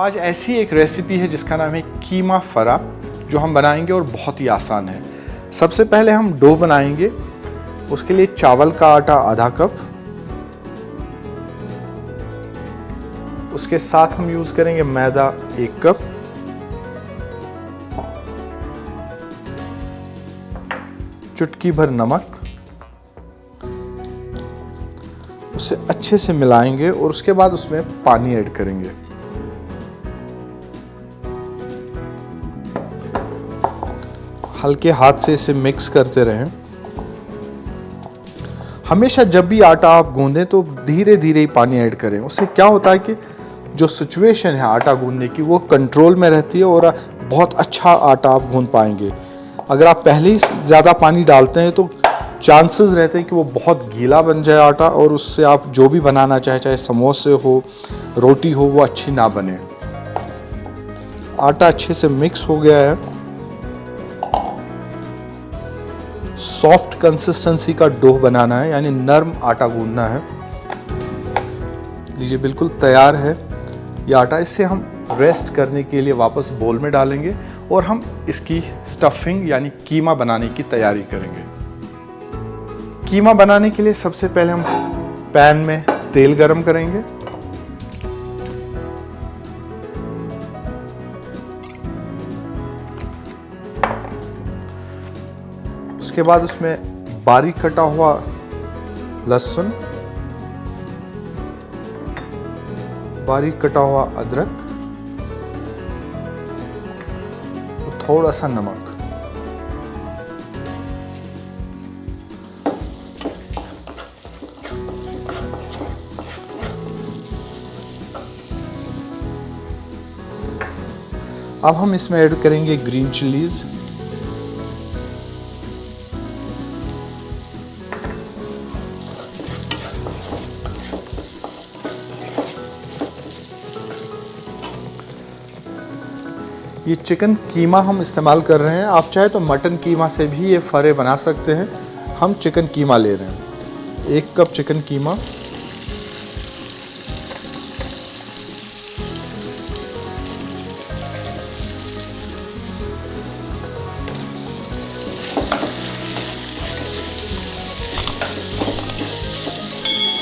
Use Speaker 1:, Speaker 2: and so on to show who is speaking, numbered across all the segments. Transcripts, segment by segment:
Speaker 1: आज ऐसी एक रेसिपी है जिसका नाम है कीमा फरा, जो हम बनाएंगे और बहुत ही आसान है। सबसे पहले हम डो बनाएंगे। उसके लिए चावल का आटा आधा कप, उसके साथ हम यूज करेंगे मैदा 1 कप, चुटकी भर नमक, उसे अच्छे से मिलाएंगे और उसके बाद उसमें पानी ऐड करेंगे। हल्के हाथ से इसे मिक्स करते रहें। हमेशा जब भी आटा आप गूंदें तो धीरे धीरे ही पानी ऐड करें। उससे क्या होता है कि जो सिचुएशन है आटा गूंदने की वो कंट्रोल में रहती है और बहुत अच्छा आटा आप गूंद पाएंगे। अगर आप पहले ही ज़्यादा पानी डालते हैं तो चांसेस रहते हैं कि वो बहुत गीला बन जाए आटा, और उससे आप जो भी बनाना चाहे, चाहे समोसे हो, रोटी हो, वो अच्छी ना बने। आटा अच्छे से मिक्स हो गया है। सॉफ्ट कंसिस्टेंसी का डो बनाना है, यानी नरम आटा गूंदना है। लीजिए बिल्कुल तैयार है ये आटा। इसे हम रेस्ट करने के लिए वापस बोल में डालेंगे और हम इसकी स्टफिंग यानी कीमा बनाने की तैयारी करेंगे। कीमा बनाने के लिए सबसे पहले हम पैन में तेल गरम करेंगे। उसके बाद उसमें बारीक कटा हुआ लहसुन, बारीक कटा हुआ अदरक, थोड़ा सा नमक। अब हम इसमें ऐड करेंगे ग्रीन चिलीज, ये चिकन कीमा हम इस्तेमाल कर रहे हैं। आप चाहे तो मटन कीमा से भी ये फरे बना सकते हैं। हम चिकन कीमा ले रहे हैं। 1 कप चिकन कीमा,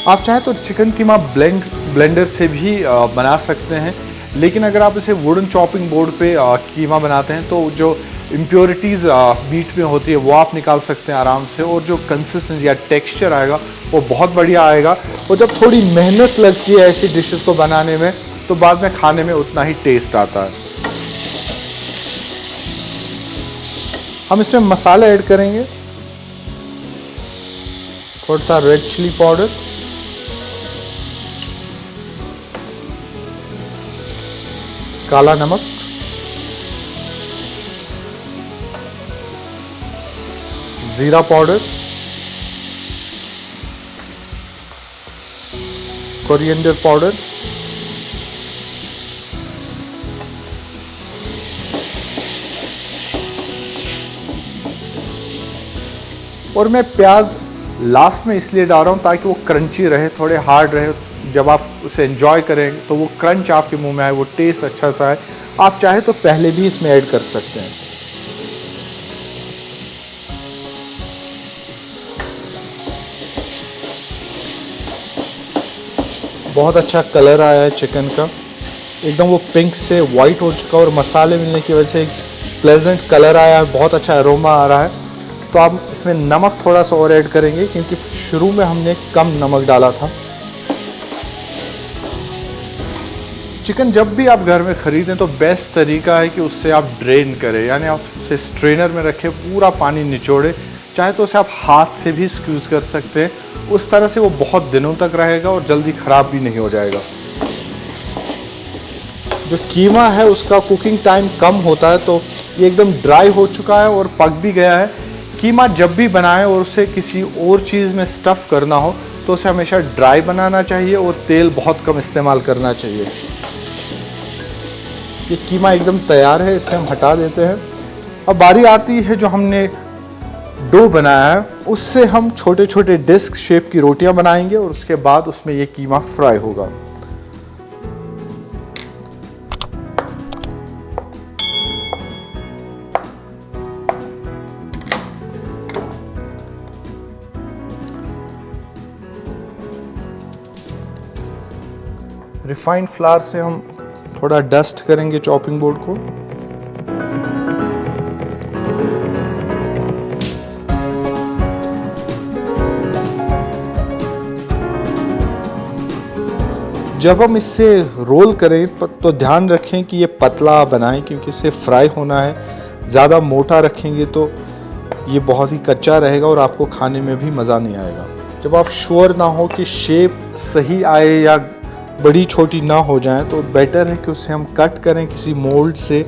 Speaker 1: आप चाहे तो चिकन कीमा ब्लेंडर से भी बना सकते हैं, लेकिन अगर आप इसे वुडन चॉपिंग बोर्ड पे कीमा बनाते हैं तो जो इम्प्योरिटीज़ मीट में होती है वो आप निकाल सकते हैं आराम से, और जो कंसिस्टेंसी या टेक्सचर आएगा वो बहुत बढ़िया आएगा। और जब थोड़ी मेहनत लगती है ऐसी डिशेस को बनाने में तो बाद में खाने में उतना ही टेस्ट आता है। हम इसमें मसाले ऐड करेंगे। थोड़ा सा रेड चिली पाउडर, काला नमक, जीरा पाउडर, कोरिएंडर पाउडर, और मैं प्याज लास्ट में इसलिए डाल रहा हूं ताकि वो क्रंची रहे, थोड़े हार्ड रहे। जब आप उसे एंजॉय करें तो वो क्रंच आपके मुंह में आए, वो टेस्ट अच्छा सा है। आप चाहे तो पहले भी इसमें ऐड कर सकते हैं। बहुत अच्छा कलर आया है चिकन का, एकदम वो पिंक से वाइट हो चुका, और मसाले मिलने की वजह से एक प्लेजेंट कलर आया है, बहुत अच्छा अरोमा आ रहा है। तो आप इसमें नमक थोड़ा सा और ऐड करेंगे क्योंकि शुरू में हमने कम नमक डाला था। चिकन जब भी आप घर में ख़रीदें तो बेस्ट तरीका है कि उससे आप ड्रेन करें, यानी आप उसे स्ट्रेनर में रखें, पूरा पानी निचोड़े। चाहे तो उसे आप हाथ से भी स्क्यूज़ कर सकते हैं, उस तरह से वो बहुत दिनों तक रहेगा और जल्दी ख़राब भी नहीं हो जाएगा। जो कीमा है उसका कुकिंग टाइम कम होता है, तो ये एकदम ड्राई हो चुका है और पक भी गया है। कीमा जब भी बनाएं और उसे किसी और चीज़ में स्टफ़ करना हो तो उसे हमेशा ड्राई बनाना चाहिए और तेल बहुत कम इस्तेमाल करना चाहिए। ये कीमा एकदम तैयार है, इससे हम हटा देते हैं। अब बारी आती है जो हमने डो बनाया है उससे हम छोटे छोटे डिस्क शेप की रोटियां बनाएंगे और उसके बाद उसमें ये कीमा फ्राई होगा। रिफाइंड फ्लावर से हम थोड़ा डस्ट करेंगे चॉपिंग बोर्ड को। जब हम इससे रोल करें तो ध्यान रखें कि ये पतला बनाएं, क्योंकि इसे फ्राई होना है। ज़्यादा मोटा रखेंगे तो ये बहुत ही कच्चा रहेगा और आपको खाने में भी मज़ा नहीं आएगा। जब आप श्योर ना हो कि शेप सही आए या बड़ी छोटी ना हो जाए तो बेटर है कि उसे हम कट करें किसी मोल्ड से।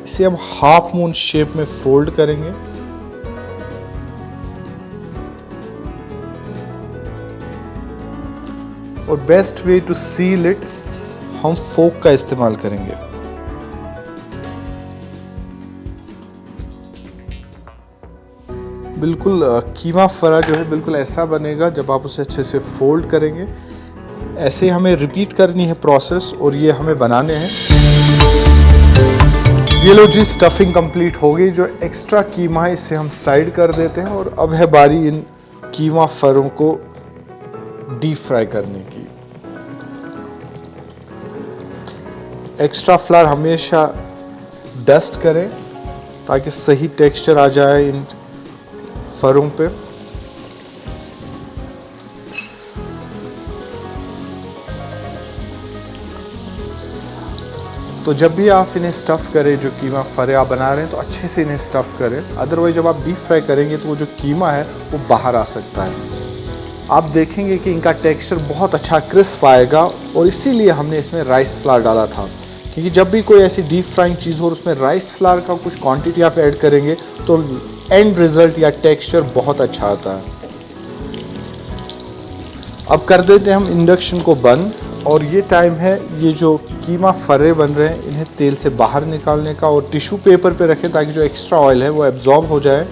Speaker 1: इसे हम हाफ मून शेप में फोल्ड करेंगे। और best way to seal it, हम फोक का इस्तेमाल करेंगे। बिल्कुल कीमा फरा जो है बिल्कुल ऐसा बनेगा जब आप उसे अच्छे से फोल्ड करेंगे। ऐसे हमें रिपीट करनी है प्रोसेस और ये हमें बनाने हैं। ये लो जी, स्टफिंग कंप्लीट हो गई। जो एक्स्ट्रा कीमा है इसे हम साइड कर देते हैं और अब है बारी इन कीमा फरों को डीप फ्राई करने की। एक्स्ट्रा फ्लावर हमेशा डस्ट करें ताकि सही टेक्सचर आ जाए इन फरों पे। तो जब भी आप इन्हें स्टफ़ करें, जो कीमा फरे आप बना रहे हैं, तो अच्छे से इन्हें स्टफ़ करें। अदरवाइज जब आप डीप फ्राई करेंगे तो वो जो कीमा है वो बाहर आ सकता है। आप देखेंगे कि इनका टेक्सचर बहुत अच्छा क्रिस्प आएगा और इसीलिए हमने इसमें राइस फ्लावर डाला था, क्योंकि जब भी कोई ऐसी डीप फ्राइंग चीज़ हो और उसमें राइस फ्लावर का कुछ क्वांटिटी आप ऐड करेंगे तो एंड रिज़ल्ट या टेक्सचर बहुत अच्छा आता है। अब कर देते हैं हम इंडक्शन को बंद और ये टाइम है ये जो कीमा फरे बन रहे हैं इन्हें तेल से बाहर निकालने का। और टिश्यू पेपर पे रखें ताकि जो एक्स्ट्रा ऑयल है वो एब्जॉर्ब हो जाए।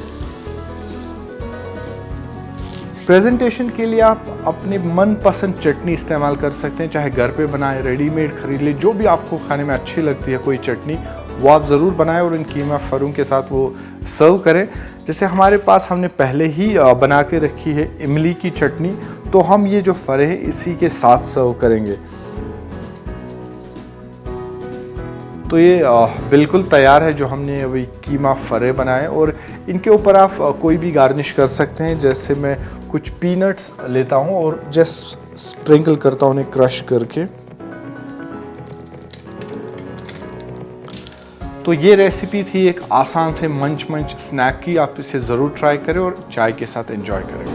Speaker 1: प्रेजेंटेशन के लिए आप अपने मनपसंद चटनी इस्तेमाल कर सकते हैं, चाहे घर पे बनाएं, रेडीमेड खरीद लें, जो भी आपको खाने में अच्छी लगती है कोई चटनी वो आप ज़रूर बनाएं और इन कीमा फरों के साथ वो सर्व करें। जैसे हमारे पास हमने पहले ही बना के रखी है इमली की चटनी, तो हम ये जो फरे हैं इसी के साथ सर्व करेंगे। तो ये बिल्कुल तैयार है जो हमने अभी कीमा फरे बनाए। और इनके ऊपर आप कोई भी गार्निश कर सकते हैं। जैसे मैं कुछ पीनट्स लेता हूँ और जस्ट स्प्रिंकल करता हूँ उन्हें क्रश करके। तो ये रेसिपी थी एक आसान से मंच स्नैक की। आप इसे ज़रूर ट्राई करें और चाय के साथ एंजॉय करें।